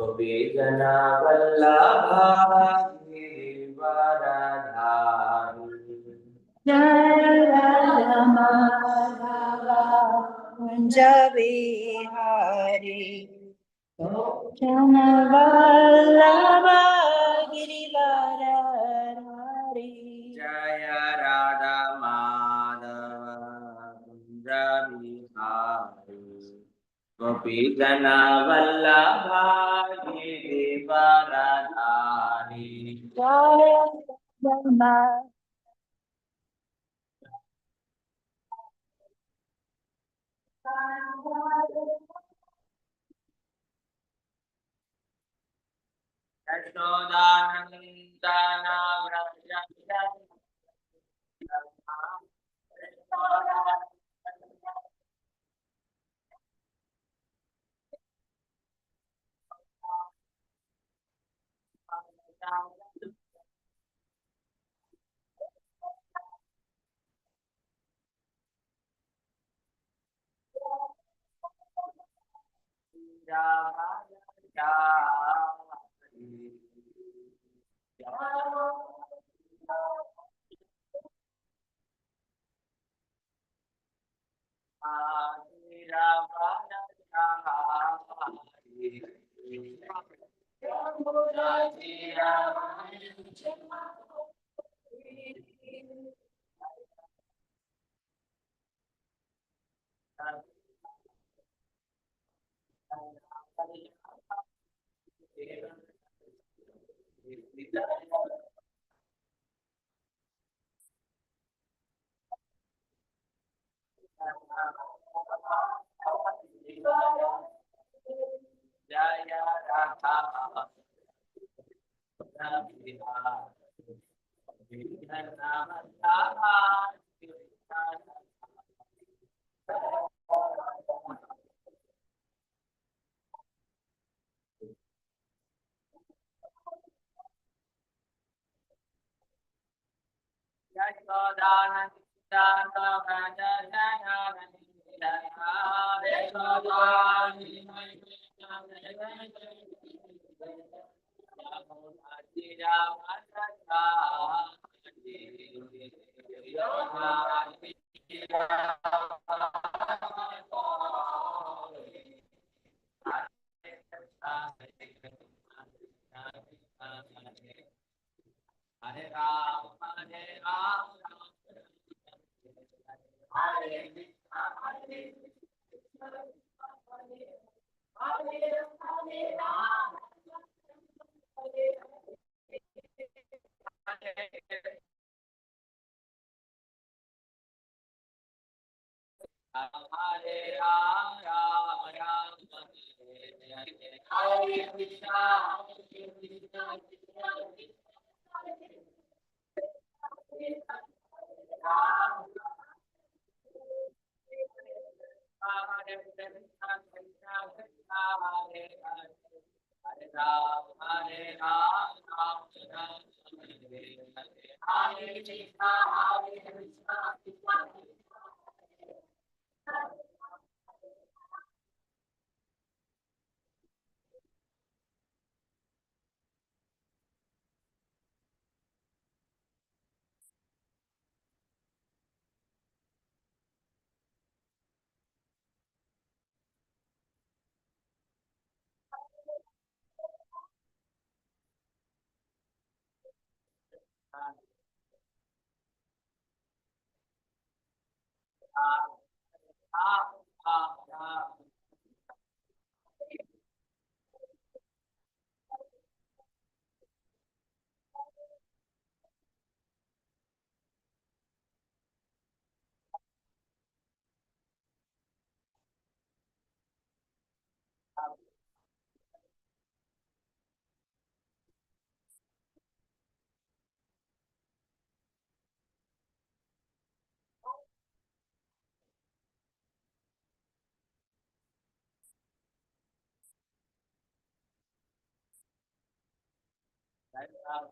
Gopi Jana Vallabha Girivaradhari Jaya Radha Madhava Kunja Vihari Jana Vallabha Girivaradhari Jaya Radha Madhava Kunja Vihari Gopi Jana Vallabha Girivaradhari Jaya Radha Yashodanandana Vraja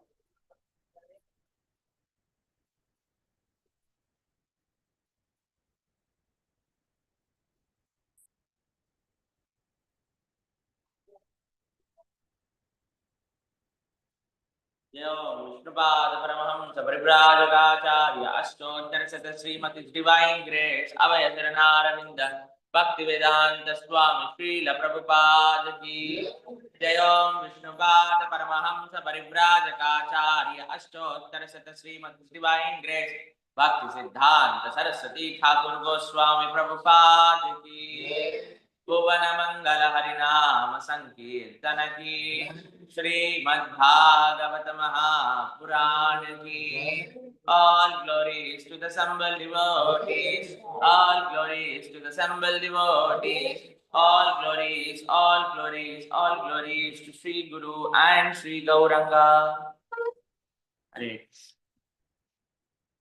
Yo Vishnupada Paramahamsa Parivrajagacharya Ashtottara Sata Srimati Divine Grace Abhayasaranaravinda Bhaktivedanta Swami Srila Prabhupada Ki Jayom Vishnupada Paramahamsa Parivrajagacharya Ashtottara Sata Srimati Divine Grace Bhakti Siddhanta Saraswati Thakur Goswami Prabhupada Ki भुवन मंगल हरिनाम संकीर्तन की श्रीमद्भागवत महापुराण की all glories to the assembled devotees, all glories to the assembled devotees, all glories, all glories, all glories to Sri Guru and Sri Gauranga. Hare.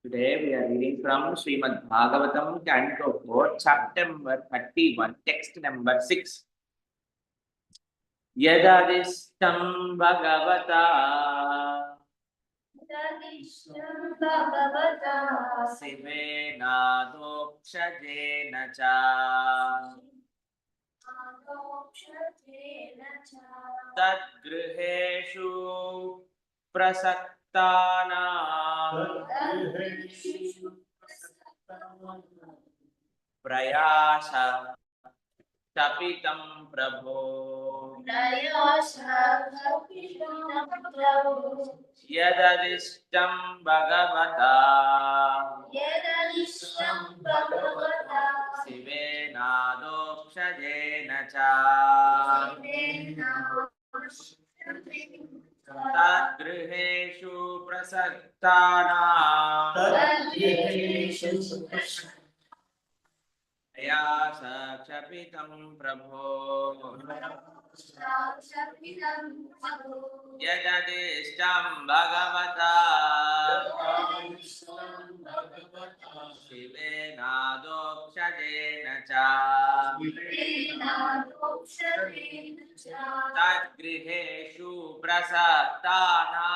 Today we are reading from Śrīmad-Bhāgavatam, Canto 4, chapter number 31, text number 6. Yadadishtam Bhagavata Sivena Dokshajena Cha Tadgriheshu Prasaktana Prayasa Tapitam Prabhu Yadadishtam Bhagavata Sivena Dokshajena Cha Tadgriheshu Prasaktana Prayasa Tapitam Prabhu Yadadishtam Bhagavata Sivena Dokshajena Cha Tadgriheshu Prasaktana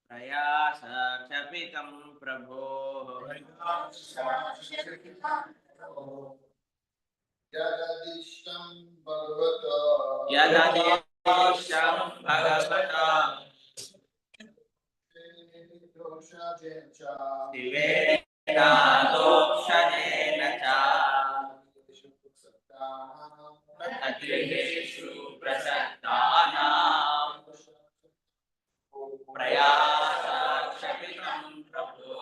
Prayasa Tapitam Prabhu Yadadishtam Bhagavata Yadadishtam Bhagavata Sivena Dokshajena Cha Tadgriheshu Prasaktana Prayasa Tapitam Prabhu Yadadishtam Bhagavata Sivena Dokshajena Cha Tadgriheshu Prasaktana Prayasa Tapitam Prabhu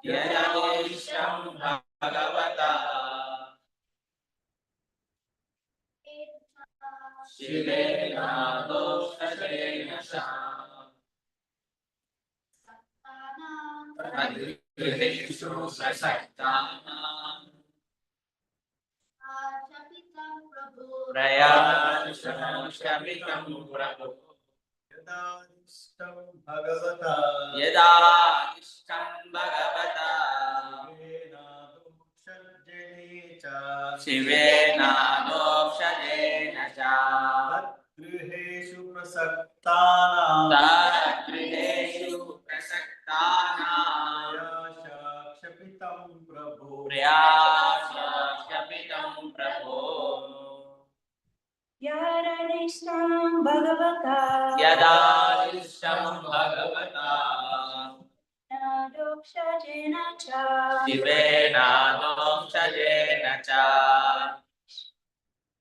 Yadadishtam Bhagavata Yadadishtam Bhagavata Sivena Dokshajena Cha Tadgriheshu Prasaktana Tadgriheshu Prasaktana Prayasa Tapitam Prabhu Yadadishtam Bhagavata Yadadishtam Bhagavata Dokshajena Cha Sivena Dokshajena Cha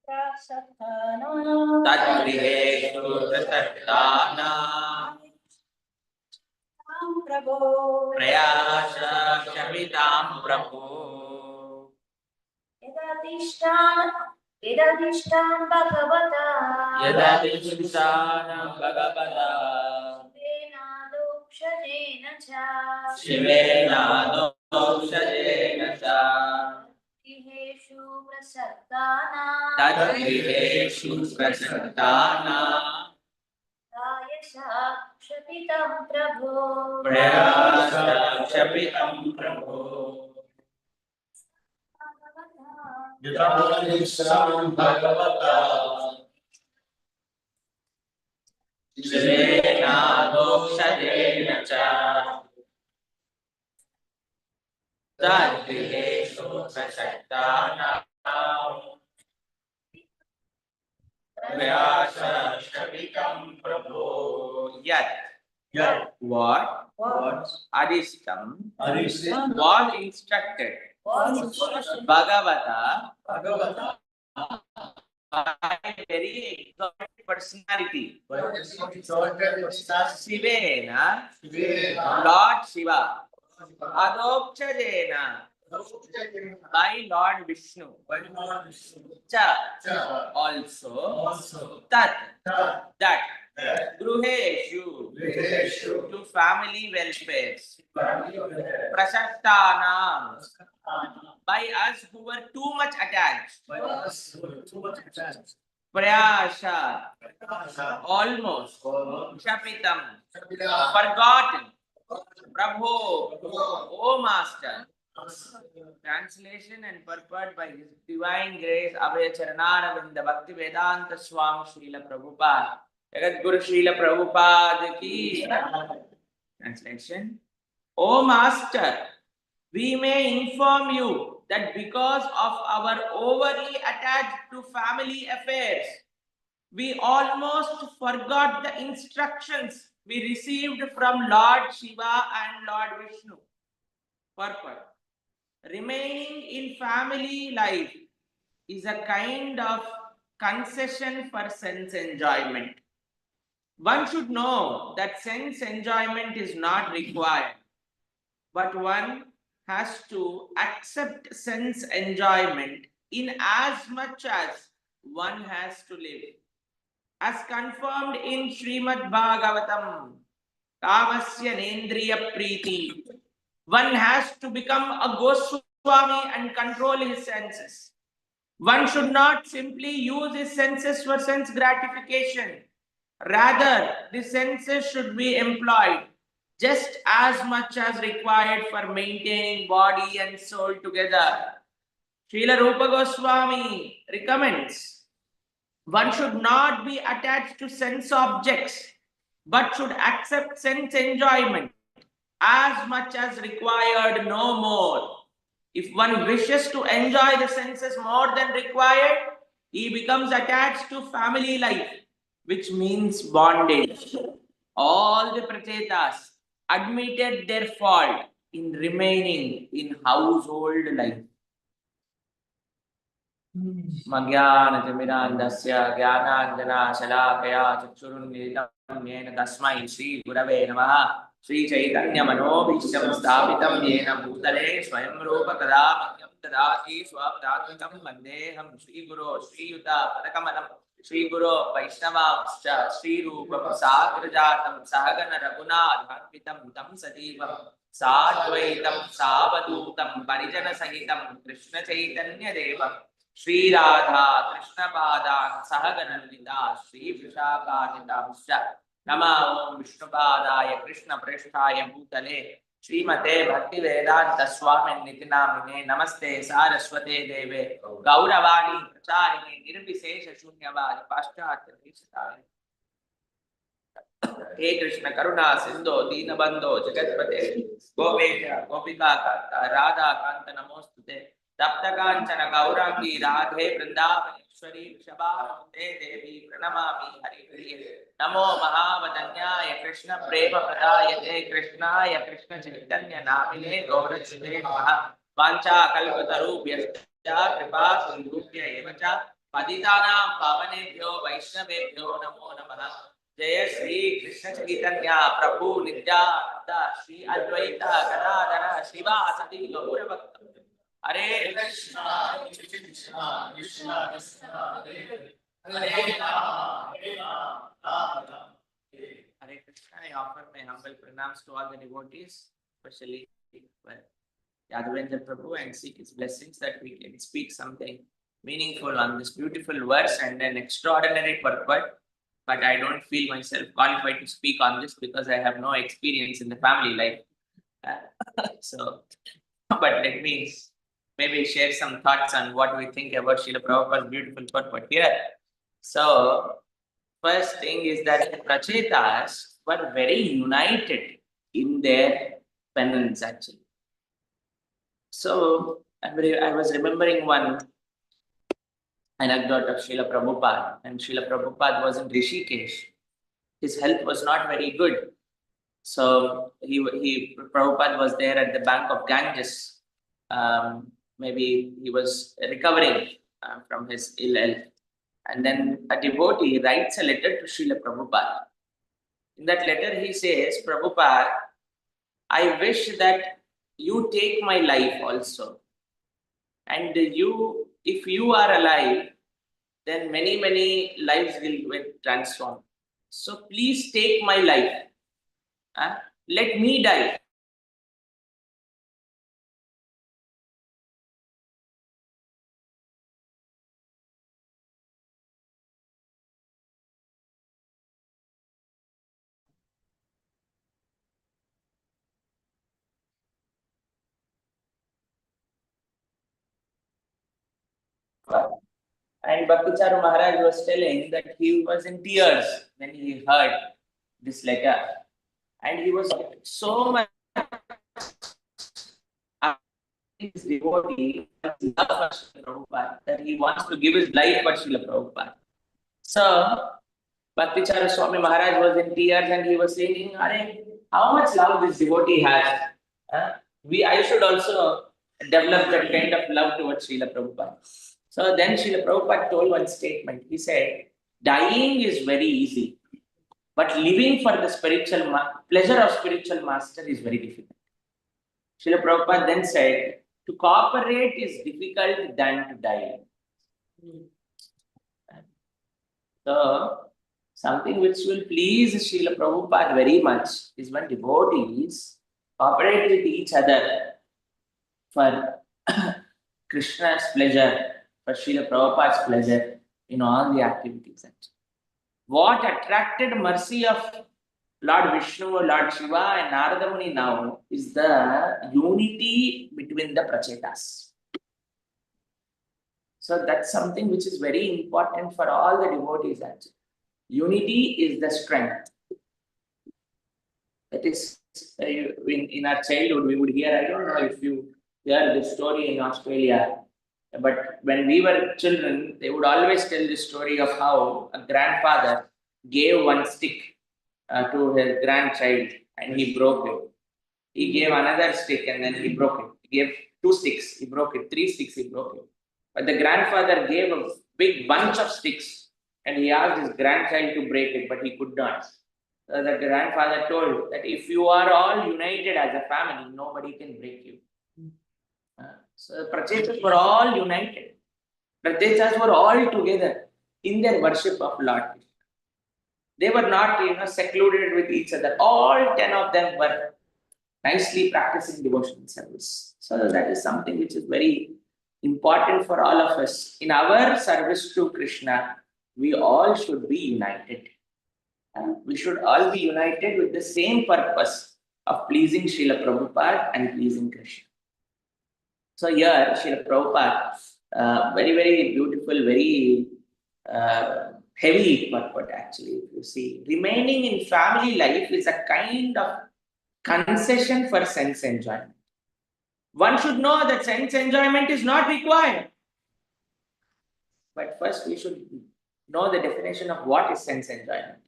Prasaktana Tadgriheshu Prasaktana Prabhu Prayasa Tapitam Prabhu Yadadishtam Bhagavata Yadadishtam Bhagavata Dokshajena Cha Sivena Dokshajena Cha Tadgriheshu Prasaktana Tadgriheshu Prasaktana Prayasa Tapitam Prabhu Prayasa Tapitam Prabhu Yadadishtam Bhagavata Sivena Dokshajena Cha Tadgriheshu Prasaktanam Vyasa Shavitam Prabhu. Yat. What? Adishtam. Was instructed. Bhagavata. By a very exalted personality. Shivena. Lord Shiva. Adopchadena. By Lord Vishnu. Cha. Also. Tat. That. Gruheshu. To family welfares. Prasaktanam. By us who were too much attached. Prayasha. Almost. Shapitam. Forgotten. Prabhu. O Master. Translation and purport by His Divine Grace Abhay Charanaravindha Bhakti Vedanta Swami Srila Prabhupada. Jagat Guru Srila Prabhupada ki. Translation. O Master, we may inform you that because of our overly attached to family affairs, we almost forgot the instructions we received from Lord Shiva and Lord Vishnu. Purport. Remaining in family life is a kind of concession for sense enjoyment. One should know that sense enjoyment is not required, but one has to accept sense enjoyment in as much as one has to live. As confirmed in Śrīmad-Bhāgavatam, Kavasya Nendriya Preeti, one has to become a Goswami and control his senses. One should not simply use his senses for sense gratification. Rather, the senses should be employed just as much as required for maintaining body and soul together. Srila Rupa Goswami recommends one should not be attached to sense objects, but should accept sense enjoyment as much as required, no more. If one wishes to enjoy the senses more than required, he becomes attached to family life, which means bondage. All the Prachetas admitted their fault in remaining in household life. Magyanatimirandasya Gyanandana Shalakaya Chakshurunnitam Yena Tasmai Shri Gurave Namaha Shri Chaitanya Manobhisham Sthapitam Yena Bhutale Swayam Rupa Kadamakyam Tadati Swapadatam Vandeham Shri Guru Shri Yuta Padakamalam Shri Guru Vaishnavamscha Shri Rupa Sagrajatam Sahagana Raghunathanvitam Tam Sadivam Sadvaitam Savadutam Parijana Sahitam Krishna Chaitanya Devam Shri Radha Krishna Padan Sahaganalita Shri Vishakanitamscha Nama Om Vishnupadaya Krishna Prasthaya Bhutale Srimate Bhakti Vedanta Swami Nitinamine Namaste Saraswate Deve Gauravani Pracharini Nirvisesha Shunyavadi Paschatya Vishtari He Krishna Karuna Sindho Dinabandho Jagatpate Gopesha Gopika Kanta Radha Kanta Namostute Taptakanchana Gaurangi Radhe Vrindavaneshwari Vishabhavate Devi Pranamami Hari Priye Namo Mahavadanyaya Krishna Prema Pradayate Krishnaya Krishna Chaitanya Namine Gaurachite Namaha Vancha Kalpatarubhyascha Kripa Sindhubhya Evacha Patitanam Pavanebhyo Vaishnavebhyo Namo Namaha Jaya Shri Krishna Chaitanya Prabhu Nityananda Shri Advaita Gadadhara Srivasati Gaura Bhakta Hare Krishna, Krishna, Krishna, Krishna, Hare Rama, Hare Rama, Rama Rama, Hare Krishna. I offer my humble pranams to all the devotees, especially Radha Prabhu, and seek his blessings that we can speak something meaningful on this beautiful verse and an extraordinary purport. But I don't feel myself qualified to speak on this because I have no experience in the family life. But let me maybe share some thoughts on what we think about Srila Prabhupada's beautiful purport here. So, first thing is that the Prachetas were very united in their penance actually. So, I was remembering one anecdote of Srila Prabhupada, and Srila Prabhupada was in Rishikesh. His health was not very good. So Prabhupada was there at the bank of Ganges. Maybe he was recovering from his ill health. And then a devotee writes a letter to Srila Prabhupada. In that letter, he says, Prabhupada, I wish that you take my life also. And if you are alive, then many lives will get transformed. So please take my life. Let me die. And Bhakticharu Maharaj was telling that he was in tears when he heard this letter. And he was so much his devotee, his love for Srila Prabhupada, that he wants to give his life for Srila Prabhupada. So, Bhakticharu Swami Maharaj was in tears and he was saying, how much love this devotee has. I should also develop that kind of love towards Srila Prabhupada. So then Srila Prabhupada told one statement. He said, dying is very easy, but living for the pleasure of spiritual master is very difficult. Srila Prabhupada then said, to cooperate is difficult than to die. So, something which will please Srila Prabhupada very much is when devotees cooperate with each other for Krishna's pleasure, for Srila Prabhupada's pleasure in all the activities. What attracted mercy of Lord Vishnu, Lord Shiva and Narada Muni now is the unity between the prachetas. So that's something which is very important for all the devotees actually. Unity is the strength. That is, in our childhood, we would hear, I don't know if you hear this story in Australia, but when we were children, they would always tell the story of how a grandfather gave one stick to his grandchild and he broke it. He gave another stick and then he broke it. He gave 2 sticks, he broke it. 3 sticks, he broke it. But the grandfather gave a big bunch of sticks and he asked his grandchild to break it, but he could not. So the grandfather told that if you are all united as a family, nobody can break you. So the Prachetas were all united. Prachetas were all together in their worship of Lord Krishna. They were not, secluded with each other. All 10 of them were nicely practicing devotional service. So that is something which is very important for all of us. In our service to Krishna, we all should be united. We should all be united with the same purpose of pleasing Srila Prabhupada and pleasing Krishna. So here, Srila Prabhupada, very beautiful, very heavy purport actually, if you see. Remaining in family life is a kind of concession for sense enjoyment. One should know that sense enjoyment is not required. But first we should know the definition of what is sense enjoyment.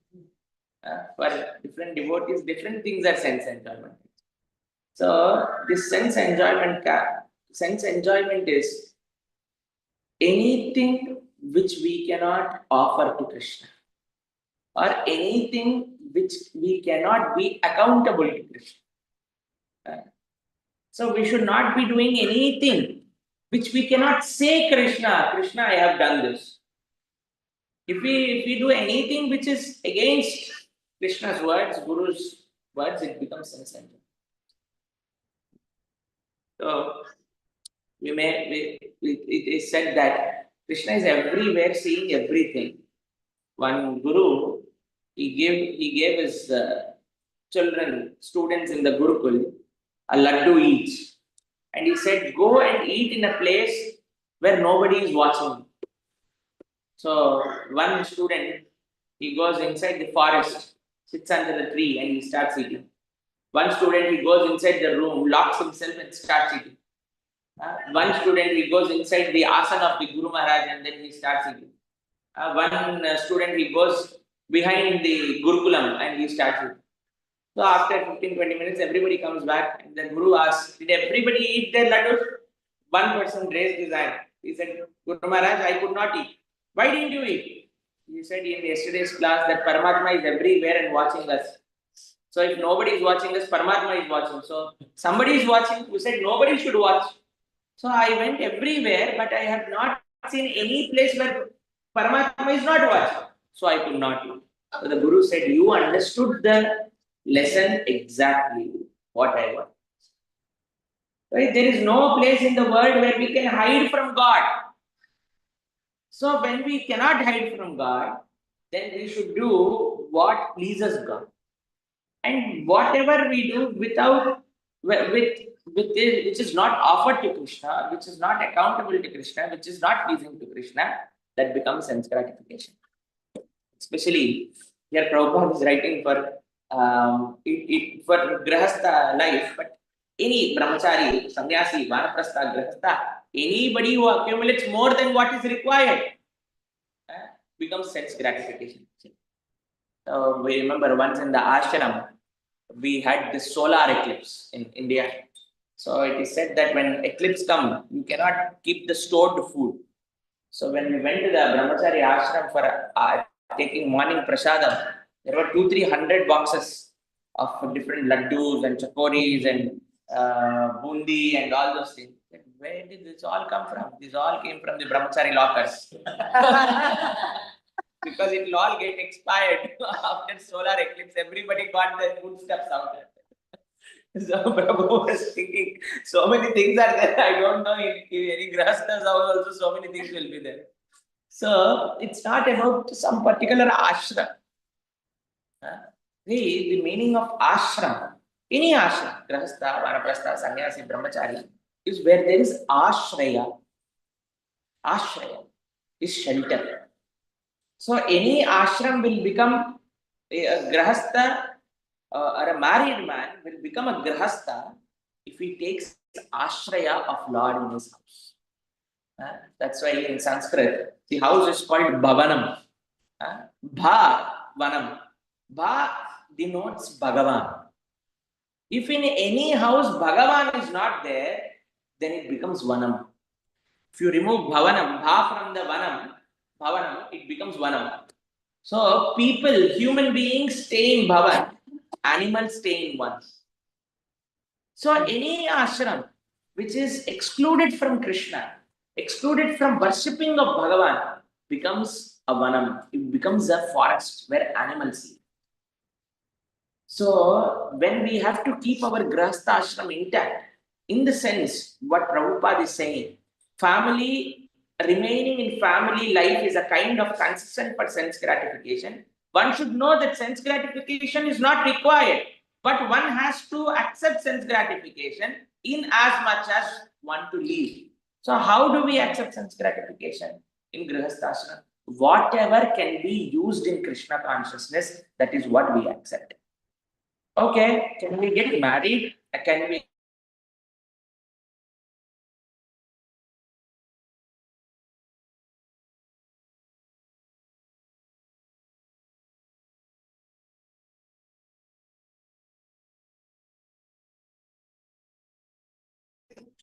For different devotees, different things are sense enjoyment. So this sense enjoyment is anything which we cannot offer to Krishna, or anything which we cannot be accountable to Krishna. So we should not be doing anything which we cannot say Krishna, I have done this. If we do anything which is against Krishna's words, Guru's words, it becomes sense enjoyment. So it is said that Krishna is everywhere, seeing everything. One Guru, he gave his students in the Gurukul, a laddu each. And he said, go and eat in a place where nobody is watching. So one student, he goes inside the forest, sits under the tree and he starts eating. One student, he goes inside the room, locks himself and starts eating. One student, he goes inside the asana of the Guru Maharaj and then he starts eating. One student, he goes behind the Gurukulam and he starts eating. So after 15-20 minutes, everybody comes back and then Guru asks, did everybody eat their laddus? One person raised his hand. He said, Guru Maharaj, I could not eat. Why didn't you eat? He said in yesterday's class that Paramatma is everywhere and watching us. So if nobody is watching us, Paramatma is watching. So somebody is watching. You said nobody should watch. So I went everywhere, but I have not seen any place where Paramatma is not watching. So I could not eat. So the Guru said, you understood the lesson exactly what I want. Right? There is no place in the world where we can hide from God. So when we cannot hide from God, then we should do what pleases God. And whatever we do without with this, which is not offered to Krishna, which is not accountable to Krishna, which is not pleasing to Krishna, that becomes sense gratification. Especially here, Prabhupada is writing for for grahastha life, but any brahmachari, sannyasi, vanaprastha, grahastha, anybody who accumulates more than what is required becomes sense gratification. We remember once in the ashram, we had this solar eclipse in India. So it is said that when eclipse comes, you cannot keep the stored food. So when we went to the brahmachari ashram for taking morning prasadam, there were 200-300 boxes of different laddus and chakoris and bundi and all those things. Where did this all come from? This all came from the brahmachari lockers. Because it will all get expired after solar eclipse. Everybody got their foodstuffs out. So Prabhu was thinking, so many things are there. I don't know in any grahastha's house also so many things will be there. So it's not about some particular ashram. The meaning of ashram, any ashram, grahastha, vanaprastha, sannyasi, brahmachari, is where there is ashraya. Ashraya is shelter. So any ashram will become a grahastha or a married man will become a grahastha if he takes ashraya of Lord in his house. That's why in Sanskrit, the house is called bhavanam. Bhavanam. Bha denotes Bhagavan. If in any house Bhagavan is not there, then it becomes vanam. If you remove bhavanam, bha from the vanam, bhavanam, it becomes vanam. So people, human beings stay in bhavan, animals stay in one. So any ashram which is excluded from Krishna, excluded from worshipping of Bhagavan, becomes a vanam. It becomes a forest where animals live. So when we have to keep our grahastha ashram intact, in the sense what Prabhupada is saying, family, remaining in family life is a kind of consistent for sense gratification. One should know that sense gratification is not required, but one has to accept sense gratification in as much as one to live. So how do we accept sense gratification in grahastha ashram? Whatever can be used in Krishna consciousness, that is what we accept. Okay, can we get married? Can we?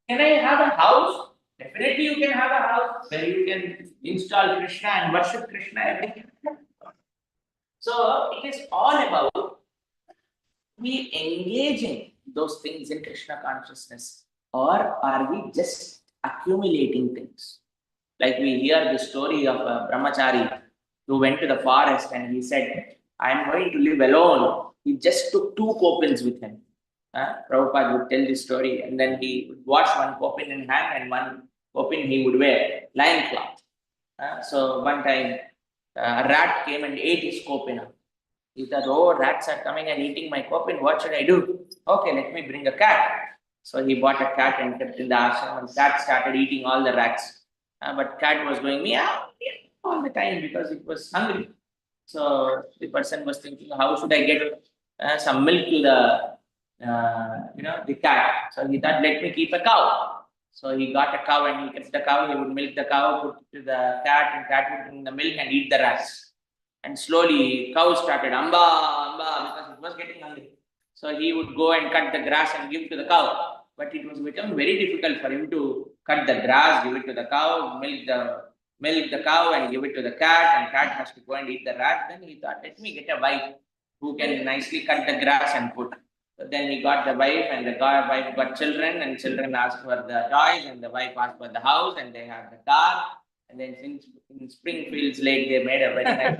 Can I have a house? Definitely you can have a house where you can install Krishna and worship Krishna every day. So it is all about we engaging those things in Krishna consciousness, or are we just accumulating things? Like we hear the story of a brahmachari who went to the forest and he said, I am going to live alone. He just took 2 kopins with him. Prabhupada would tell this story, and then he would wash one kopin in hand and one kopin he would wear lion cloth. So one time a rat came and ate his kopin. He thought, oh, rats are coming and eating my kopin. What should I do? Okay, let me bring a cat. So he bought a cat and kept in the ashram, and cat started eating all the rats. But cat was going meow all the time because it was hungry. So the person was thinking, how should I get some milk to the the cat? So he thought, let me keep a cow. So he got a cow and he kept the cow, he would milk the cow, put it to the cat, and cat would drink the milk and eat the rats. And slowly cow started amba, amba, because it was getting hungry. So he would go and cut the grass and give to the cow. But it was become very difficult for him to cut the grass, give it to the cow, milk the cow and give it to the cat, and cat has to go and eat the rat. Then he thought, let me get a wife who can nicely cut the grass and put. So then he got the wife, and the wife got children, and children asked for the toys, and the wife asked for the house, and they had the car. And then since in Springfields Lake, they made a very nice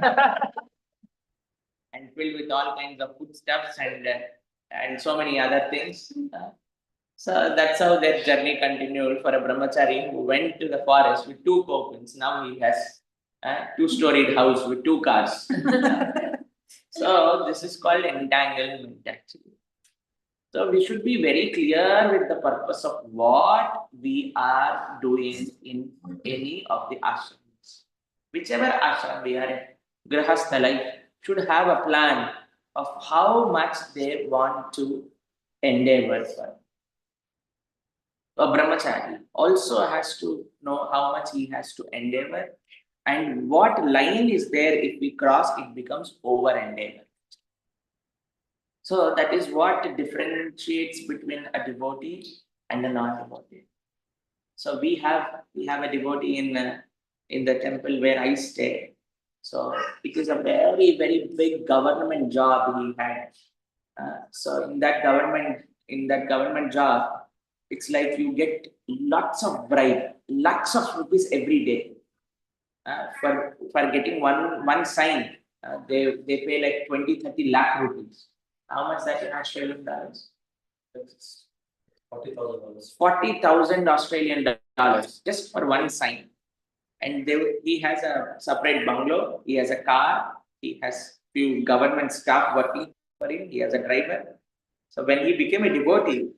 and filled with all kinds of foodstuffs and so many other things. So that's how their journey continued for a brahmachari who went to the forest with two coffins. Now he has a two-storied house with two cars. So this is called entanglement actually. So we should be very clear with the purpose of what we are doing in any of the ashrams. Whichever ashram we are in, grihastha life should have a plan of how much they want to endeavor for. A brahmachari also has to know how much he has to endeavor and what line is there. If we cross, it becomes over endeavor. So that is what differentiates between a devotee and a non-devotee. So we have a devotee in the temple where I stay. So it is a very, very big government job he had. So in that government job, it's like you get lots of bribe, lakhs of rupees every day. For getting one sign, they pay like 20-30 lakh rupees. How much that in Australian dollars? $40,000. 40,000 Australian dollars just for one sign. And he has a separate bungalow, he has a car, he has few government staff working for him, he has a driver. So when he became a devotee,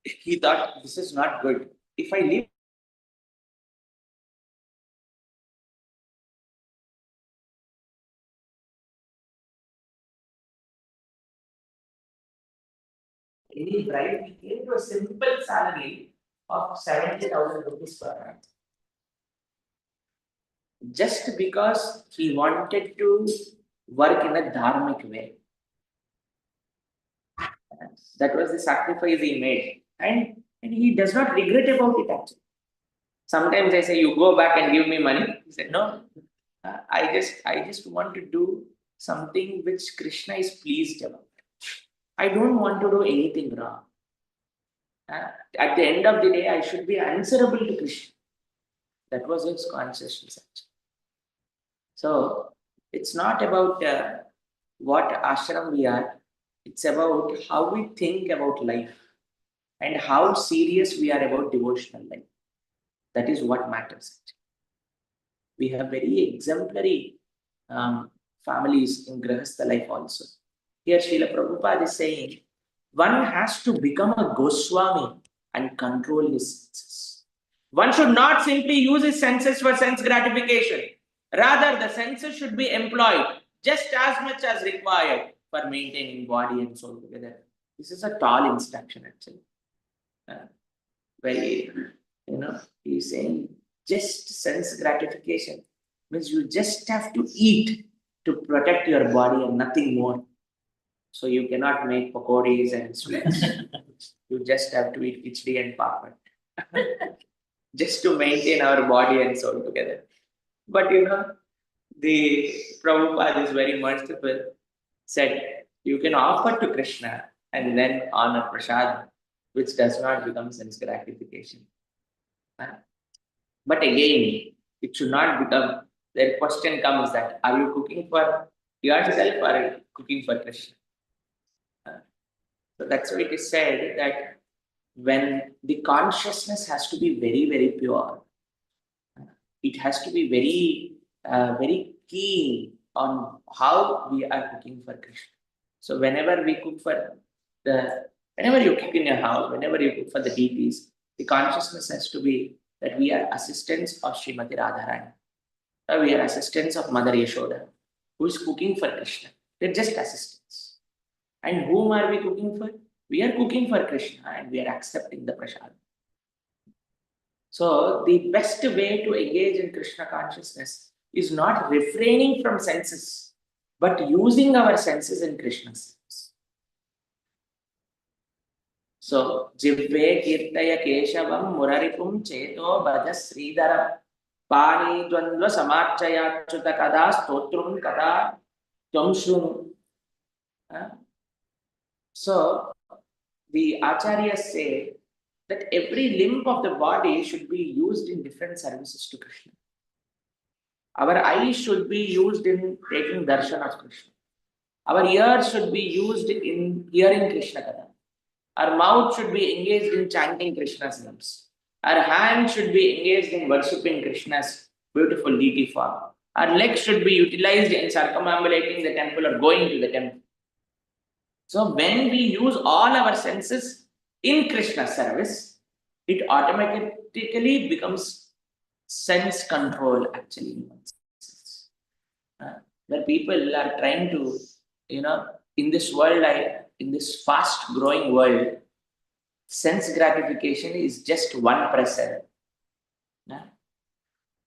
he thought, this is not good. If I leave any bribe, he came to a simple salary of 70,000 rupees per month. Just because he wanted to work in a dharmic way. That was the sacrifice he made. And he does not regret about it actually. Sometimes I say, you go back and give me money. He said, no, I just want to do something which Krishna is pleased about. I don't want to do anything wrong. At the end of the day, I should be answerable to Krishna. That was his consciousness actually. So it's not about what ashram we are. It's about how we think about life and how serious we are about devotional life. That is what matters. We have very exemplary families in Grihastha life also. Here Srila Prabhupada is saying, one has to become a Goswami and control his senses. One should not simply use his senses for sense gratification. Rather, the senses should be employed just as much as required for maintaining body and soul together. This is a tall instruction actually. He's saying just sense gratification means you just have to eat to protect your body and nothing more. So you cannot make pakoris and sweets. You just have to eat khichdi and papad. Just to maintain our body and soul together. But the Prabhupada is very merciful, said you can offer to Krishna and then honor prasad, which does not become sense gratification. But again, it should not become, the question comes that, are you cooking for yourself or are you cooking for Krishna? So that's why it is said that when the consciousness has to be very, very pure, it has to be very keen on how we are cooking for Krishna. So whenever you cook in your house, whenever you cook for the deities, the consciousness has to be that we are assistants of Srimati Radharani. We are assistants of Mother Yashoda, who is cooking for Krishna. They're just assistants. And whom are we cooking for? We are cooking for Krishna and we are accepting the prasad. So the best way to engage in Krishna consciousness is not refraining from senses, but using our senses in Krishna's service. So, Jivve Kirtaya Keshavam Muraripum Cheto Bhaja Sridharam Pani Dvandva Samarchaya Chuta Kada Stotrum Kada Tvam Shrunu. So, the acharyas say that every limb of the body should be used in different services to Krishna. Our eyes should be used in taking darshan of Krishna. Our ears should be used in hearing Krishna Katha. Our mouth should be engaged in chanting Krishna's names. Our hands should be engaged in worshipping Krishna's beautiful deity form. Our legs should be utilized in circumambulating the temple or going to the temple. So when we use all our senses in Krishna's service, it automatically becomes sense control actually in one sense. Where people are trying to, in this world, in this fast growing world, sense gratification is just 1%.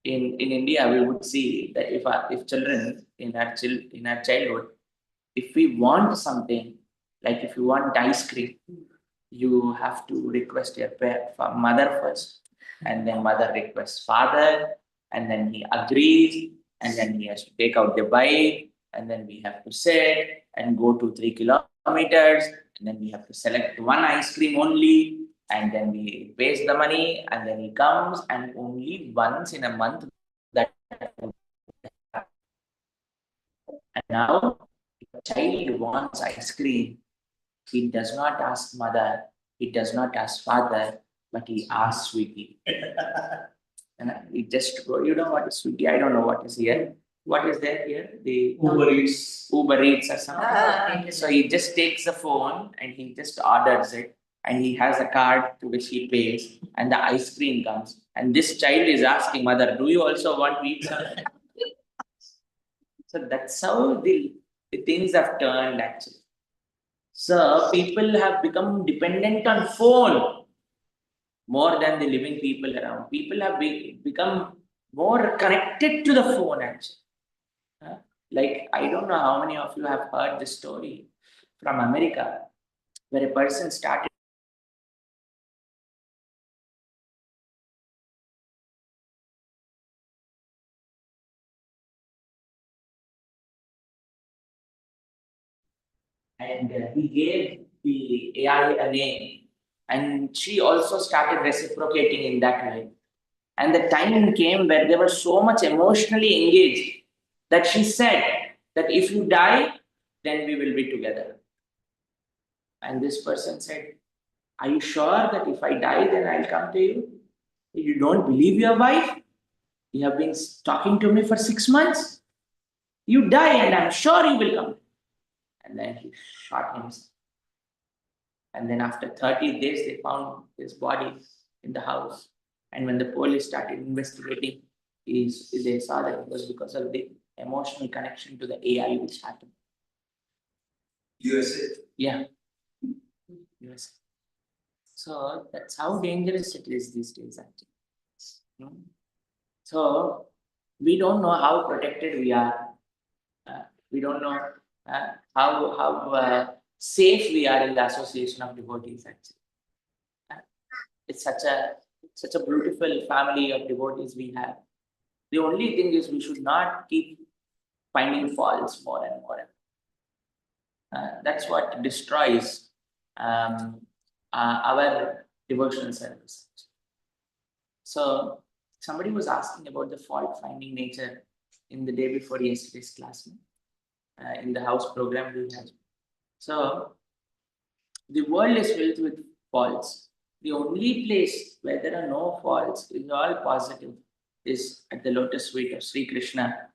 In India, we would see that if children in our childhood, if we want something, like if you want ice cream, you have to request your mother first, and then mother requests father, and then he agrees, and then he has to take out the bike, and then we have to sit and go to 3 kilometers, and then we have to select one ice cream only, and then we pays the money, and then he comes, and only once in a month that. And now, if a child wants ice cream, he does not ask mother, he does not ask father, but he asks sweetie. And he just go, you know what is sweetie? I don't know what is here. What is there here? The Uber Eats. Uber Eats or something. So he just takes the phone and he just orders it, and he has a card to which he pays, and the ice cream comes. And this child is asking mother, do you also want to eat something? So that's how the things have turned actually. So people have become dependent on phone more than the living people around. People have become more connected to the phone actually. Like, I don't know how many of you have heard this story from America, where a person started and he gave the AI a name, and she also started reciprocating in that way. And the time came where they were so much emotionally engaged that she said that if you die, then we will be together. And this person said, are you sure that if I die, then I'll come to you? You don't believe your wife? You have been talking to me for 6 months. You die and I'm sure you will come. And then he shot himself. And then after 30 days, they found his body in the house. And when the police started investigating, they saw that it was because of the emotional connection to the AI which happened. USA. Yeah. USA. So that's how dangerous it is these days, actually. So we don't know how protected we are. We don't know how safe we are in the association of devotees, actually. It's such a beautiful family of devotees we have. The only thing is we should not keep finding faults more and more. That's what destroys our devotional service. So somebody was asking about the fault-finding nature in the day before yesterday's class, in the house program we had. So the world is filled with faults. The only place where there are no faults is all positive is at the lotus feet of Sri Krishna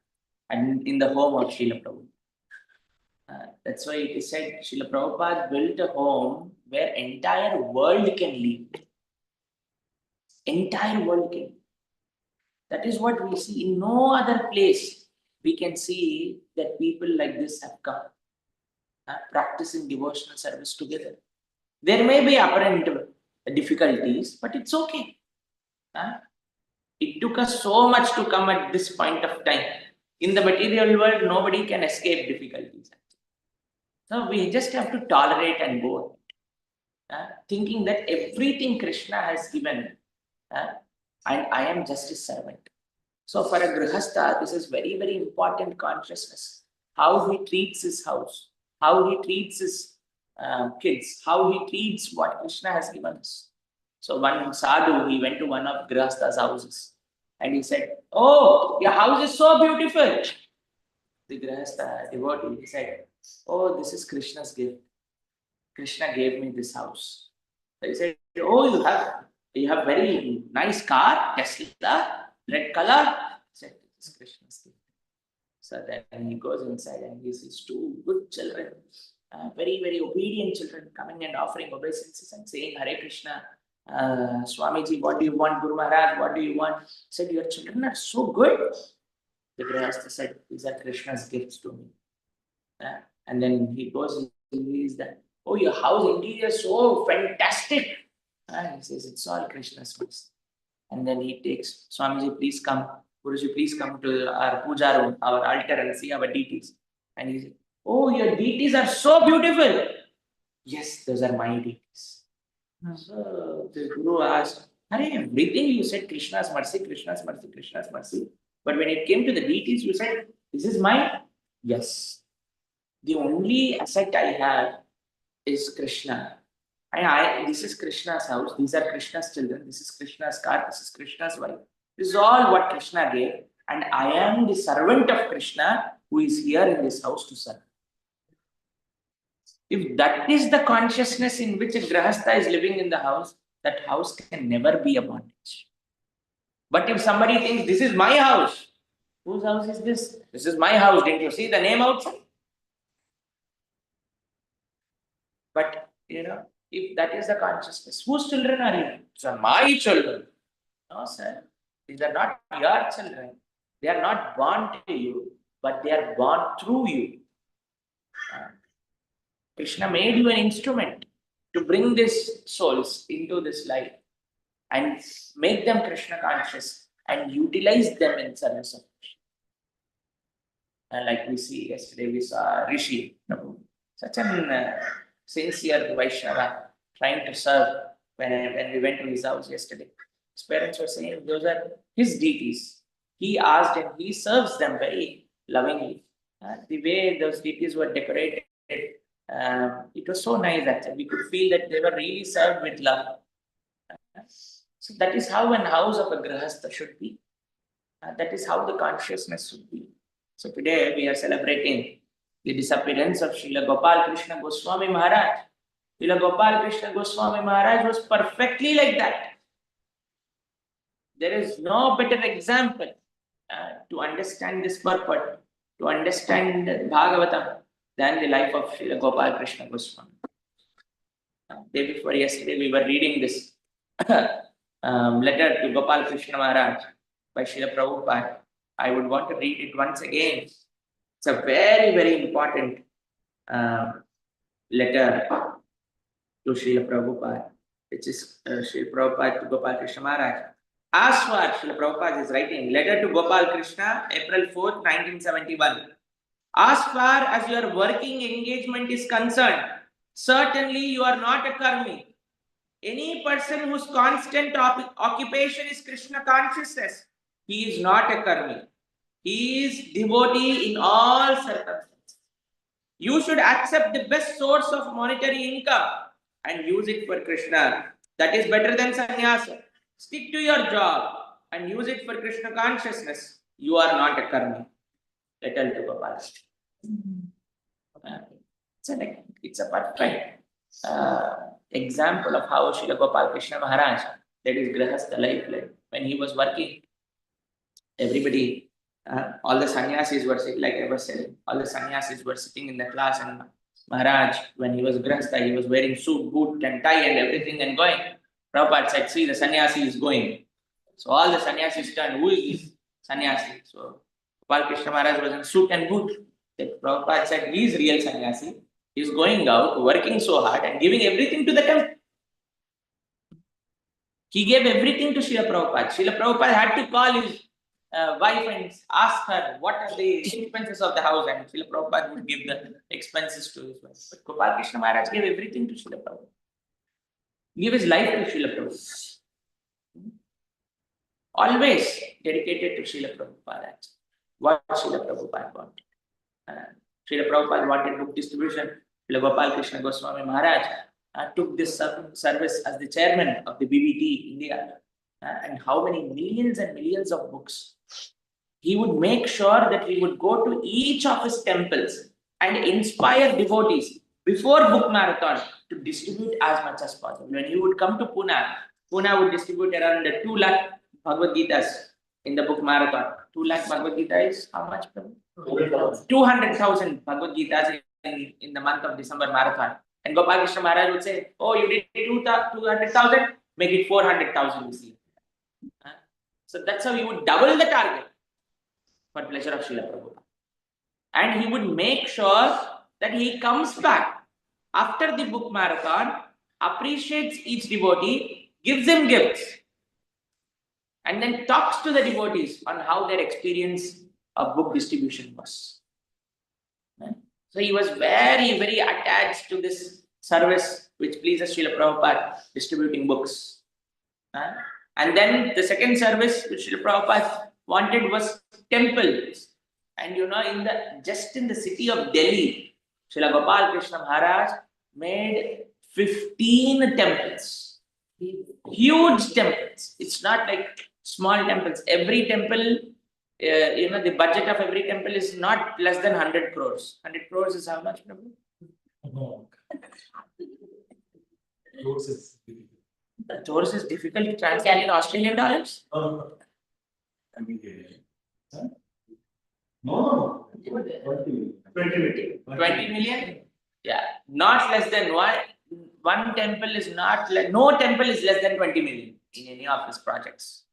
and in the home of Srila Prabhupada. That's why it is said Srila Prabhupada built a home where entire world can live. Entire world can. That is what we see in no other place. We can see that people like this have come, practicing devotional service together. There may be apparent difficulties, but it's okay. It took us so much to come at this point of time. In the material world, nobody can escape difficulties. So we just have to tolerate and go, thinking that everything Krishna has given, and I am just his servant. So for a grihastha, this is very, very important consciousness. How he treats his house, how he treats his kids, how he treats what Krishna has given us. So one sadhu, he went to one of grihastha's houses and he said, "Oh, your house is so beautiful." The grihastha devotee, he said, "Oh, this is Krishna's gift. Krishna gave me this house." So he said, "Oh, you have very nice car, Tesla, red color." He said, "This is Krishna's gift." So then he goes inside and he sees two good children, very, very obedient children, coming and offering obeisances and saying, "Hare Krishna, Swamiji, what do you want? Guru Maharaj, what do you want?" He said, "Your children are so good." The Grihastha said, "These are Krishna's gifts to me." And then he goes and sees that, "Oh, your house interior is so fantastic." And he says, "It's all Krishna's gifts." And then he takes, "Swamiji, please come. Guruji, please come to our puja room, our altar, and see our deities." And he said, "Oh, your deities are so beautiful." "Yes, those are my deities." So the Guru asked, "Hare, everything you said Krishna's mercy, Krishna's mercy, Krishna's mercy. But when it came to the deities, you said, this is mine?" "Yes. The only asset I have is Krishna. This is Krishna's house. These are Krishna's children. This is Krishna's car. This is Krishna's wife. This is all what Krishna gave. And I am the servant of Krishna who is here in this house to serve." If that is the consciousness in which a grihastha is living in the house, that house can never be a bondage. But if somebody thinks, "This is my house," whose house is this? "This is my house. Didn't you see the name outside?" But if that is the consciousness, whose children are you? "These are my children." No, sir. These are not your children. They are not born to you, but they are born through you. Krishna made you an instrument to bring these souls into this life and make them Krishna conscious and utilize them in service of Krishna. And like we see yesterday, we saw Rishi, such an sincere Vaishnava trying to serve. When we went to his house yesterday, his parents were saying those are his deities. He asked and he serves them very lovingly. The way those deities were decorated, it was so nice that we could feel that they were really served with love. So that is how an house of a grihastha should be. That is how the consciousness should be. So today we are celebrating the disappearance of Srila Gopal Krishna Goswami Maharaj. Srila Gopal Krishna Goswami Maharaj was perfectly like that. There is no better example to understand this purport, to understand Bhagavatam, than the life of Srila Gopal Krishna Goswami. Day before yesterday, we were reading this letter to Gopal Krishna Maharaj by Srila Prabhupada. I would want to read it once again. It's a very, very important letter to Srila Prabhupada, which is Srila Prabhupada to Gopal Krishna Maharaj. As far Srila Prabhupada is writing, letter to Gopal Krishna, April 4th, 1971. As far as your working engagement is concerned, certainly you are not a karmi. Any person whose constant occupation is Krishna consciousness, he is not a karmi. He is devotee in all circumstances. You should accept the best source of monetary income and use it for Krishna. That is better than sannyasa. Stick to your job and use it for Krishna consciousness. You are not a karmi. Letter to Gopal. It's a perfect example of how Srila Gopal Krishna Maharaj, that is Grihastha life, when he was working, everybody, all the sannyasis were sitting, like I was saying, all the sannyasis were sitting in the class, and Maharaj, when he was Grihastha, he was wearing suit, boot and tie and everything and going. Prabhupada said, "See, the sannyasi is going." So all the sannyasis turned, "Who is this sannyasi?" So Gopal Krishna Maharaj was in suit and boot. Prabhupada said, "He is real sannyasi. He is going out, working so hard and giving everything to the temple." He gave everything to Srila Prabhupada. Srila Prabhupada had to call his wife and ask her what are the expenses of the house, and Srila Prabhupada would give the expenses to his wife. But Gopal Krishna Maharaj gave everything to Srila Prabhupada. He gave his life to Srila Prabhupada. Always dedicated to Srila Prabhupada. What Srila Prabhupada wanted. Srila Prabhupada wanted book distribution. Srila Gopal Krishna Goswami Maharaj took this service as the chairman of the BBT India. And how many millions and millions of books. He would make sure that he would go to each of his temples and inspire devotees before book marathon to distribute as much as possible. When he would come to Pune, Pune would distribute around 2 lakh Bhagavad Gitas in the book marathon. 2 lakh Bhagavad Gita is how much? 200,000 Bhagavad Gitas in the month of December marathon. And Gopal Krishna Maharaj would say, oh, you did 200,000, make it 400,000 this year. So that's how he would double the target for pleasure of Srila Prabhupada. And he would make sure that he comes back after the book marathon, appreciates each devotee, gives them gifts, and then talks to the devotees on how their experience of book distribution was. So he was very, very attached to this service which pleases Srila Prabhupada, distributing books. And then the second service which Srila Prabhupada wanted was temples. And you know, just in the city of Delhi, Srila Gopal Krishna Maharaj made 15 temples. Huge temples. It's not like small temples. Every temple, the budget of every temple is not less than 100 crores. 100 crores is how much, Prabhu? Crores is difficult to translate in Australian dollars. No. 20 million? Yeah. Not less than one temple is not, no temple is less than 20 million in any of his projects.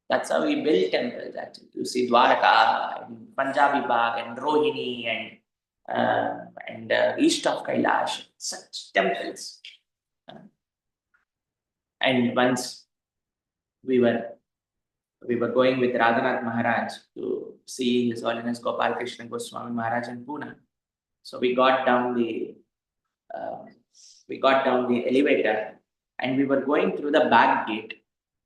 That's how we build temples actually. You see Dwarka, and Punjabi Bagh, and Rohini, and east of Kailash, such temples. And once we were going with Radhanath Maharaj to see His Holiness Gopal Krishna Goswami Maharaj in Pune. So we got down the elevator and we were going through the back gate.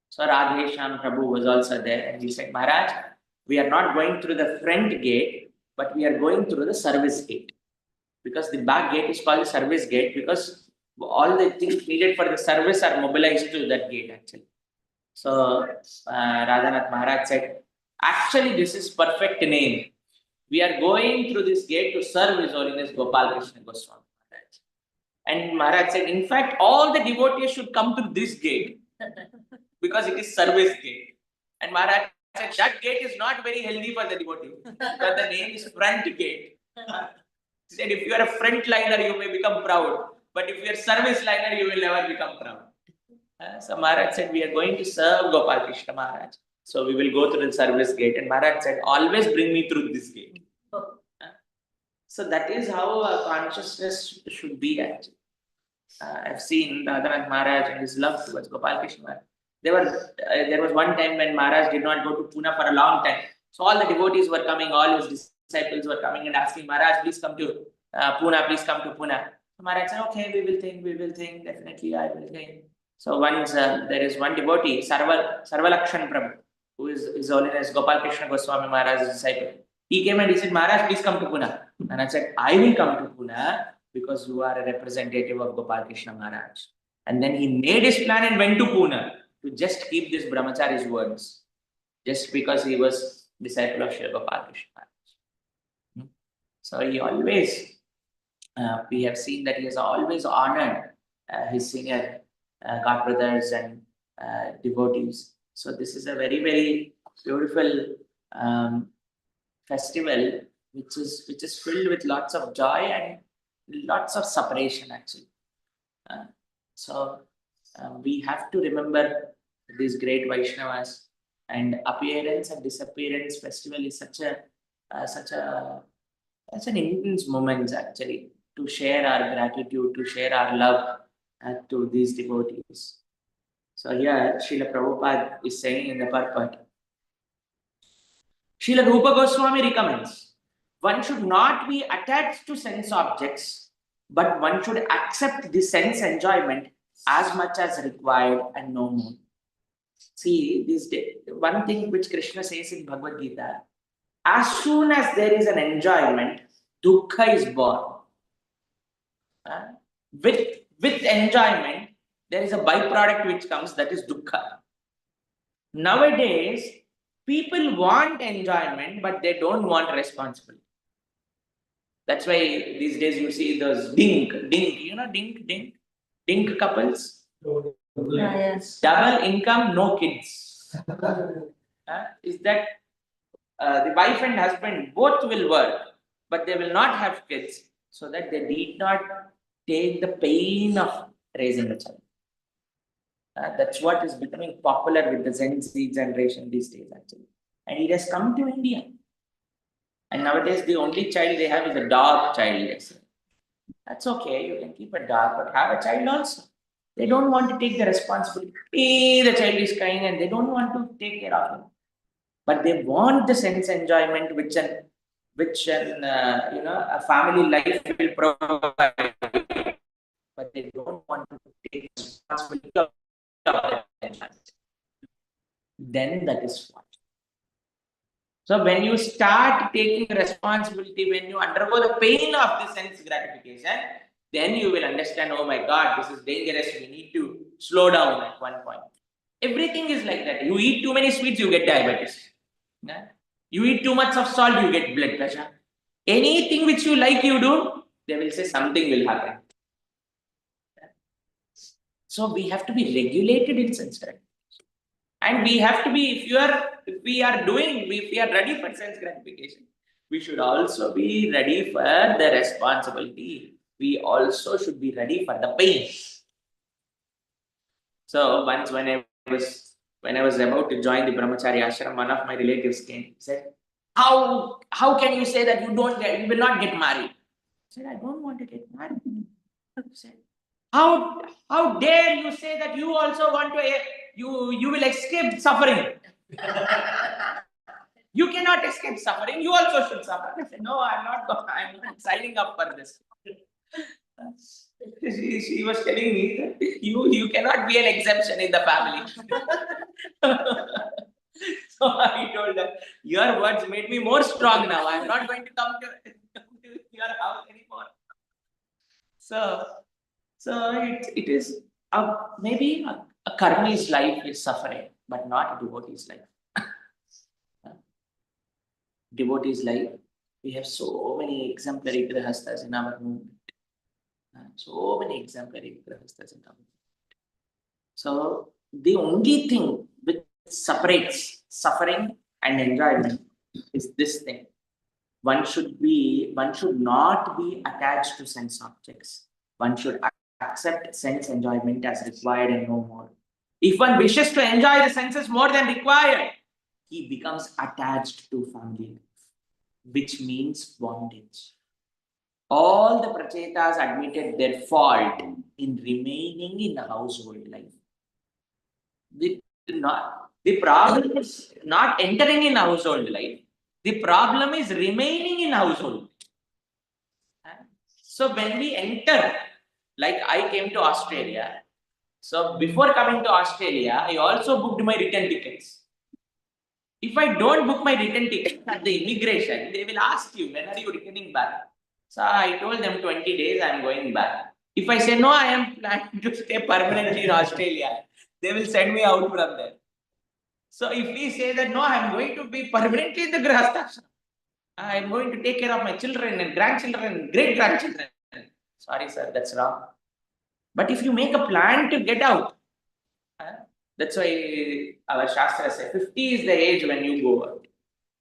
So Radha Prabhu was also there and he said, Maharaj, we are not going through the front gate, but we are going through the service gate. Because the back gate is called the service gate because all the things needed for the service are mobilized to that gate actually. So Radhanath Maharaj said, actually this is perfect name. We are going through this gate to serve His Holiness Gopal Krishna Goswami Maharaj. And Maharaj said, in fact, all the devotees should come through this gate because it is service gate. And Maharaj said, that gate is not very healthy for the devotee because the name is front gate. He said, if you are a front liner, you may become proud. But if you are service liner, you will never become proud. So Maharaj said, we are going to serve Gopal Krishna Maharaj. So we will go through the service gate. And Maharaj said, always bring me through this gate. So that is how consciousness should be actually. I've seen Radhanath Maharaj and his love towards Gopal Krishna Maharaj. There was one time when Maharaj did not go to Pune for a long time. So all the devotees were coming, all his disciples were coming and asking, Maharaj, please come to Pune, please come to Pune. So Maharaj said, okay, we will think, definitely I will think. So once there is one devotee, Sarvalakshan Prabhu, who is His Holiness Gopal Krishna Goswami Maharaj's disciple. He came and he said, Maharaj, please come to Pune. And I said, I will come to Pune because you are a representative of Gopal Krishna Maharaj. And then he made his plan and went to Pune to just keep this brahmachari's words, just because he was disciple of Srila Gopal Krishna Maharaj. So he always, we have seen that he has always honored his senior God brothers and devotees. So this is a very, very beautiful festival, which is filled with lots of joy and lots of separation actually. So we have to remember these great Vaishnavas, and appearance and disappearance festival is such an intense moment actually, to share our gratitude, to share our love to these devotees. So here, Srila Prabhupada is saying in the purport, Srila Rupa Goswami recommends, one should not be attached to sense objects, but one should accept the sense enjoyment as much as required and no more. See, this day, one thing which Krishna says in Bhagavad Gita, as soon as there is an enjoyment, dukkha is born. With enjoyment, there is a byproduct which comes, that is dukkha. Nowadays, people want enjoyment, but they don't want responsibility. That's why these days you see those dink, dink couples. Yes. Double income, no kids. Is that the wife and husband both will work, but they will not have kids, so that they need not take the pain of raising a child. That's what is becoming popular with the Gen Z generation these days, actually. And it has come to India. And nowadays, the only child they have is a dog child. Yes. That's okay, you can keep a dog, but have a child also. They don't want to take the responsibility. The child is crying and they don't want to take care of him. But they want the sense enjoyment which a family life will provide. But they don't want to take responsibility of that enjoyment. Then that is what. So when you start taking responsibility, when you undergo the pain of the sense gratification, then you will understand, oh my God, this is dangerous. We need to slow down at one point. Everything is like that. You eat too many sweets, you get diabetes. You eat too much of salt, you get blood pressure. Anything which you like, you do, they will say something will happen. So we have to be regulated in sense gratification. And we have to be, if we are ready for sense gratification, we should also be ready for the responsibility. We also should be ready for the pain. So once when I was about to join the brahmachari ashram, one of my relatives came and said, How can you say that you will not get married? I said, I don't want to get married. I said, how dare you say that you also want to, you will escape suffering. You cannot escape suffering, you also should suffer. I said, no, I'm not signing up for this. She was telling me that you cannot be an exception in the family. So I told her, your words made me more strong now. I'm not going to come to your house anymore. So it is maybe a karmi's life is suffering, but not a devotee's life. Devotee's life, we have so many exemplary grihasthas in our movement. So many exemplary grihasthas in our movement. So the only thing which separates suffering and enjoyment is this thing. One should not be attached to sense objects. One should accept sense enjoyment as required and no more. If one wishes to enjoy the senses more than required, he becomes attached to family life, which means bondage. All the prachetas admitted their fault in remaining in the household life. The problem is not entering in household life. The problem is remaining in household. So when we enter, like I came to Australia. So before coming to Australia, I also booked my return tickets. If I don't book my return ticket at the immigration, they will ask you, when are you returning back? So I told them 20 days I am going back. If I say no, I am planning to stay permanently in Australia, they will send me out from there. So if we say that no, I am going to be permanently in the Grihastha, I am going to take care of my children and grandchildren and great-grandchildren. Sorry, sir, that's wrong. But if you make a plan to get out, that's why our Shastras say 50 is the age when you go out.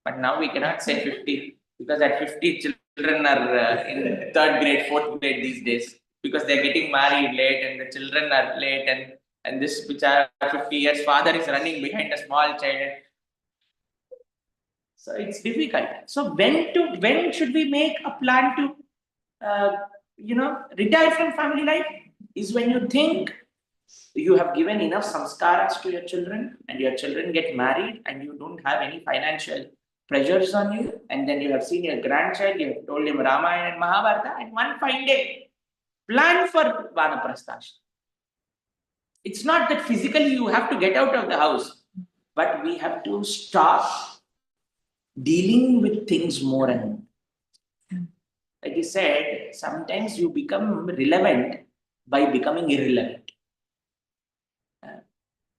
But now we cannot say 50 because at 50 children are in 3rd grade, 4th grade these days because they're getting married late and the children are late and this which are 50 years father is running behind a small child. So it's difficult. So when should we make a plan to retire from family life? Is when you think you have given enough samskaras to your children, and your children get married, and you don't have any financial pressures on you, and then you have seen your grandchild, you have told him Ramayana and Mahabharata, and one fine day, plan for Vanaprastha. It's not that physically you have to get out of the house, but we have to stop dealing with things more and more. Like you said, sometimes you become relevant by becoming irrelevant.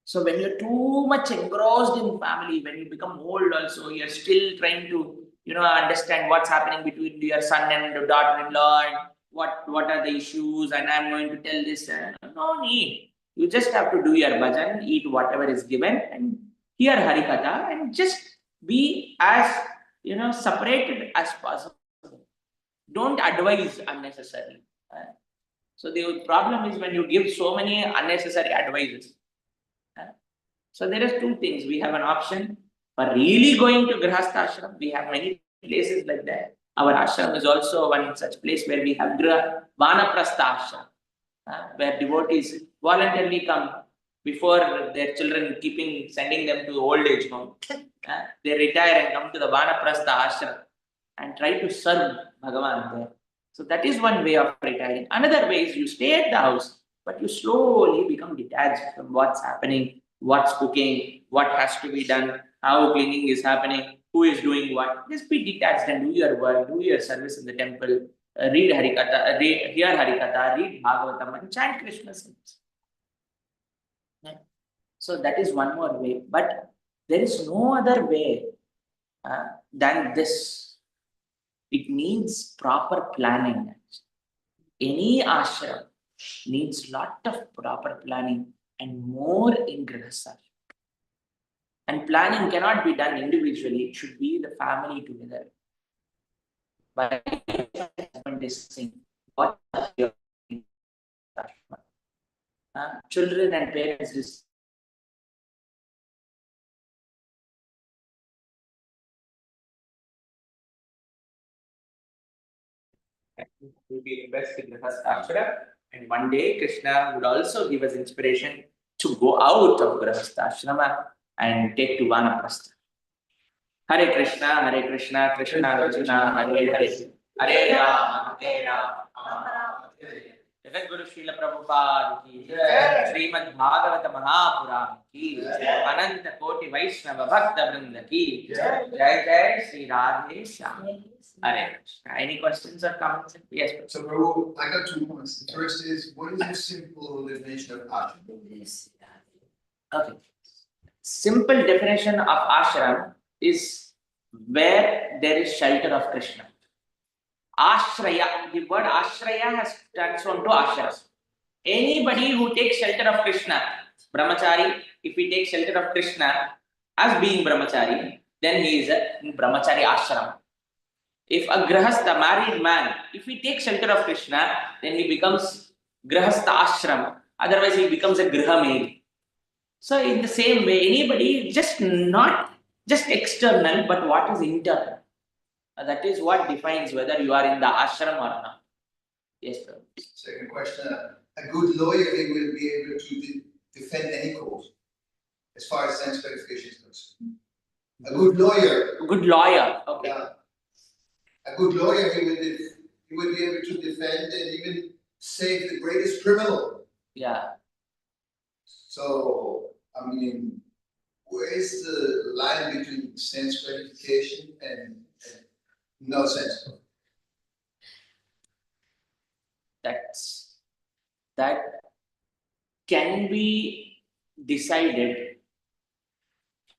So when you're too much engrossed in family, when you become old also, you're still trying to, understand what's happening between your son and your daughter-in-law, and what are the issues, and I'm going to tell this. No need. You just have to do your bhajan, eat whatever is given, and hear Harikatha, and just be as, separated as possible. Don't advise unnecessarily. So the problem is when you give so many unnecessary advices. So there is two things. We have an option for really going to Grihastha ashram. We have many places like that. Our ashram is also one such place where we have Vanaprastha ashram, where devotees voluntarily come before their children sending them to old age home. They retire and come to the Vanaprastha ashram and try to serve Bhagavan there. So that is one way of retiring. Another way is you stay at the house, but you slowly become detached from what's happening, what's cooking, what has to be done, how cleaning is happening, who is doing what. Just be detached and do your work, do your service in the temple, read Harikatha, hear Harikatha, read Bhagavatam, and chant Krishna's hymns. So that is one more way. But there is no other way than this. It needs proper planning. Any ashram needs lot of proper planning, and more in Grihastha. And planning cannot be done individually, it should be the family together. But husband is saying, what are your children and parents is to be invested in the first ashram. And one day Krishna would also give us inspiration to go out of Grihastha ashrama and take to Vanaprastha. Hare Krishna, Krishna Krishna, Hare Hare, Hare Rama, Jagat Guru Srila Prabhupada ki jai, Śrīmad-Bhāgavatam Mahapuran ki jai, Ananta Koti Vaishnava Bhakta Vrinda ki jai, Jai Jai Sri Radhe Shyam. Hare Krishna. Any questions or comments? Yes, please. So, Prabhu, I got 2 points. The first is, what is the simple definition of ashram? Okay. Simple definition of ashram is where there is shelter of Krishna. Ashraya, the word ashraya has transformed to ashram. Anybody who takes shelter of Krishna, brahmachari, if he takes shelter of Krishna as being brahmachari, then he is in brahmachari ashram. If a grihastha, married man, if he takes shelter of Krishna, then he becomes grihastha ashram. Otherwise, he becomes a grihameli. So in the same way, anybody, not just external, but what is internal. That is what defines whether you are in the ashram or not. Yes, sir. Second question, a good lawyer, he will be able to defend any cause, as far as sense verification is concerned. A good lawyer. Good lawyer, okay. Yeah. A good lawyer, he will be able to defend and even save the greatest criminal. Yeah. So, I mean, where is the line between sense gratification and no sense? That can be decided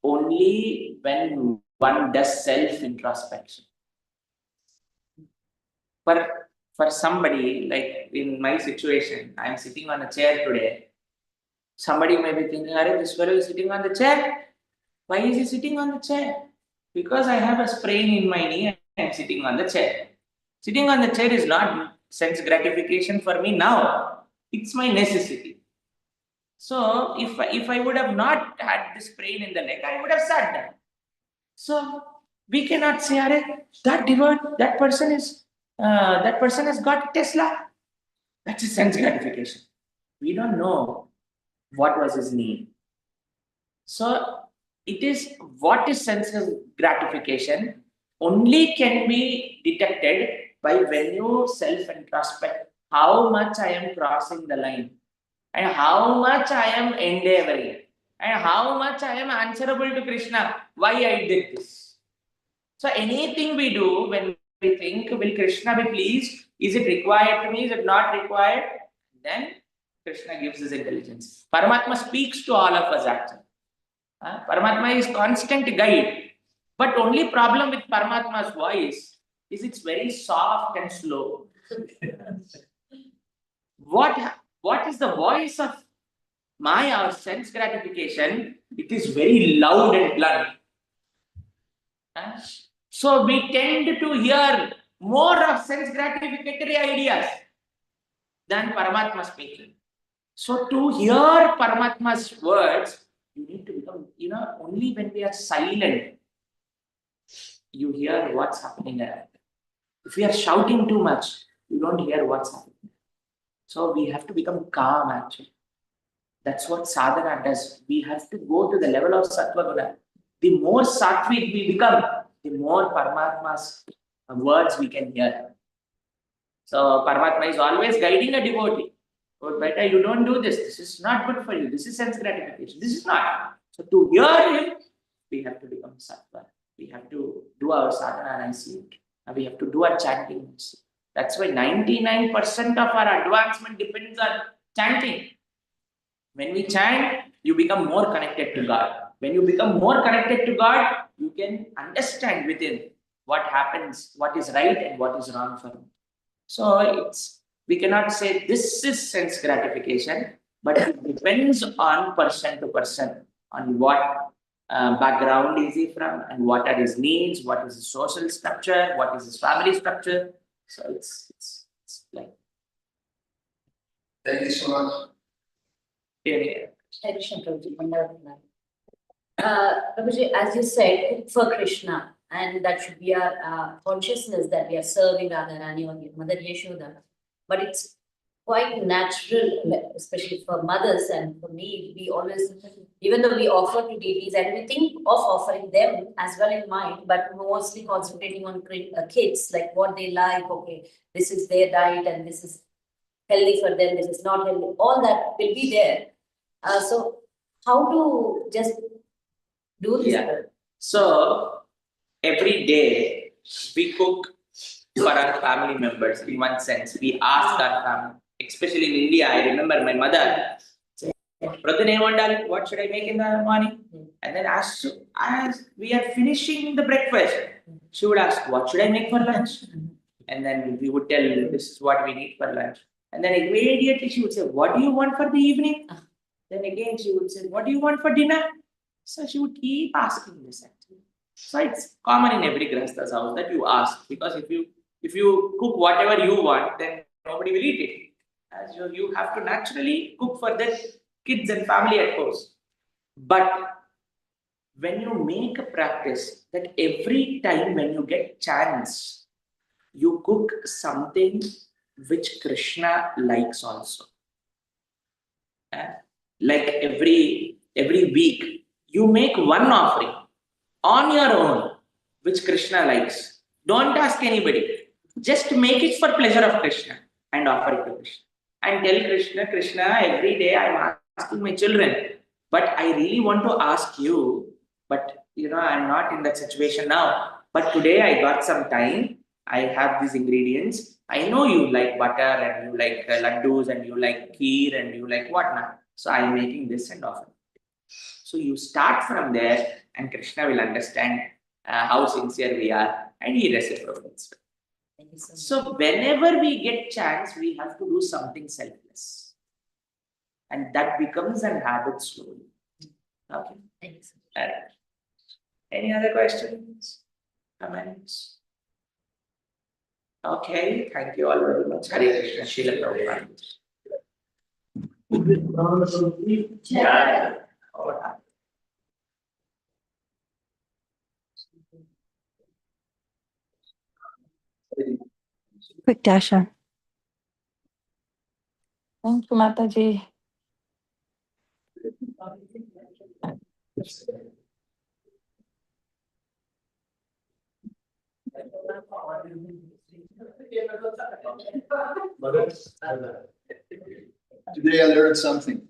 only when one does self-introspection. For somebody, like in my situation, I am sitting on a chair today. Somebody may be thinking, "Arey, this fellow is sitting on the chair. Why is he sitting on the chair?" Because I have a sprain in my knee and I am sitting on the chair. Sitting on the chair is not sense gratification for me now. It's my necessity. So if I would have not had this sprain in the neck, I would have sat down. So we cannot say, "Arey, that person has got Tesla." That's a sense gratification. We don't know what was his need. So it is what is sense gratification only can be detected by when you self-introspect how much I am crossing the line and how much I am endeavoring and how much I am answerable to Krishna, why I did this. So anything we do when we think, will Krishna be pleased? Is it required to me? Is it not required? Then Krishna gives his intelligence. Paramatma speaks to all of us actually. Paramatma is constant guide. But only problem with Paramatma's voice is it's very soft and slow. What is the voice of Maya or sense gratification? It is very loud and blunt. So we tend to hear more of sense gratificatory ideas than Paramatma speaking. So to hear Paramatma's words, you need to become, only when we are silent, you hear what's happening around. If we are shouting too much, you don't hear what's happening. So we have to become calm actually. That's what sadhana does. We have to go to the level of sattva guna. The more sattvic we become, the more Paramatma's words we can hear. So Paramatma is always guiding a devotee. Oh, better you don't do this. This is not good for you. This is sense gratification. This is not. So to hear him, we have to become sattva. We have to do our sadhana nicely. We have to do our chanting nicely. That's why 99% of our advancement depends on chanting. When we chant, you become more connected to God. When you become more connected to God, you can understand within what happens, what is right and what is wrong for you. So we cannot say this is sense gratification, but it depends on person to person, on what background is he from and what are his needs, what is his social structure, what is his family structure. So it's like. Thank you so much. Yeah. Prabhuji, as you said, cook for Krishna, and that should be our consciousness that we are serving Radharani or Mother Yashoda. But it's quite natural, especially for mothers and for me, we always, even though we offer to deities and we think of offering them as well in mind, but mostly concentrating on kids, like what they like, okay, this is their diet and this is healthy for them, this is not healthy, all that will be there. So how to just do this? Yeah. So every day we cook for our family members in one sense. We ask our family, especially in India. I remember my mother saying, what should I make in the morning? And then as we are finishing the breakfast, she would ask, what should I make for lunch? And then we would tell, this is what we need for lunch. And then immediately she would say, what do you want for the evening? Then again she would say, what do you want for dinner? So she would keep asking this actually. So it's common in every Grihastha's house that you ask, because if you cook whatever you want, then nobody will eat it. As you have to naturally cook for the kids and family at course. But when you make a practice that every time when you get chance, you cook something which Krishna likes also. Like every week, you make one offering on your own, which Krishna likes. Don't ask anybody. Just make it for pleasure of Krishna and offer it to Krishna. And tell Krishna, Krishna, every day I'm asking my children, but I really want to ask you, but I'm not in that situation now. But today I got some time. I have these ingredients. I know you like butter and you like laddus and you like kheer and you like whatnot. So I'm making this and offering. So you start from there and Krishna will understand how sincere we are and he reciprocates. So whenever we get chance, we have to do something selfless. And that becomes an habit slowly. Okay. Thanks. All right. Any other questions? Comments? Okay, thank you all very much. Hare Krishna, Srila Prabhupada. Yeah. Quick Dasha. Thank you, Mataji. Today I learned something.